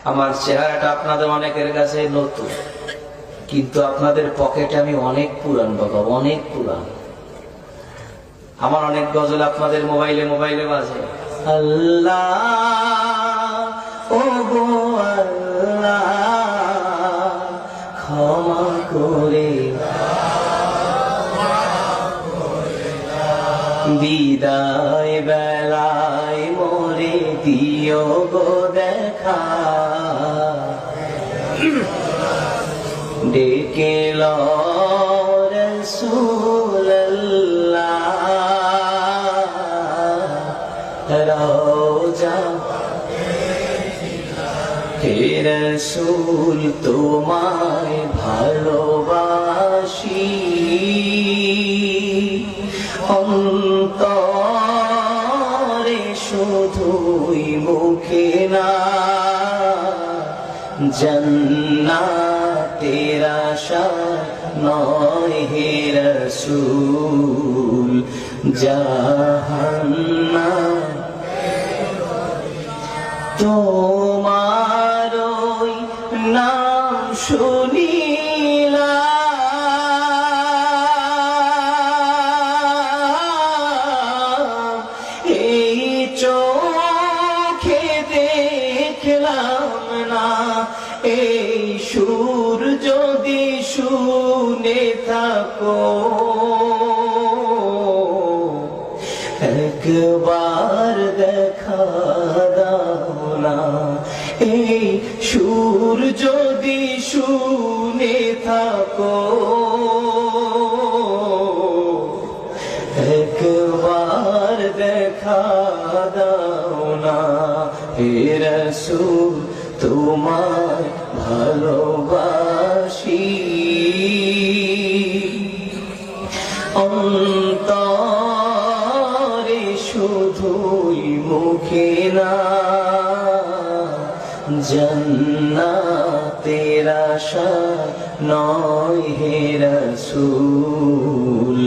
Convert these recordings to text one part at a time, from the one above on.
আমার চেহারাটা আপনাদের অনেকের কাছে নতুন, কিন্তু আপনাদের পকেটে আমি অনেক পুরান বাবা, অনেক পুরান। আমার অনেক গজল আপনাদের মোবাইলে মোবাইলে বাজে। আল্লাহ ও গো আল্লাহ ক্ষমা করে বিদায় বেলায় মোরে দিও গো দেখা, ডেকে লো রাসূলুল্লাহ রওজা হে রাসূল তোমায় ভালোবাসি, অন্তরে শুধুই মুখে না, জান্নাতের আশা নয় হে রাসূল, জাহান্নাম তোমার ওই নাম শুনিলাম, এই চোখে দেখলাম না, এই সুর যদি শুনে থাকো একবার দেখা দাও না, এই সুর যদি শুনে থাকো একবার দেখা দাও না, হে রাসূল তোমায় ভালোবাসি, অন্তরে শুধুই মুখে না, জান্নাতের আশা নয় হে রাসূল,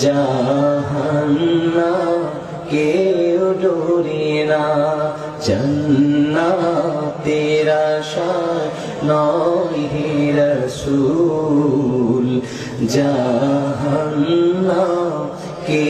জাহান্নাম কেউ ডোরে না, জান্নাতের আশা নয় হে রাসূল, জাহান্নাম কে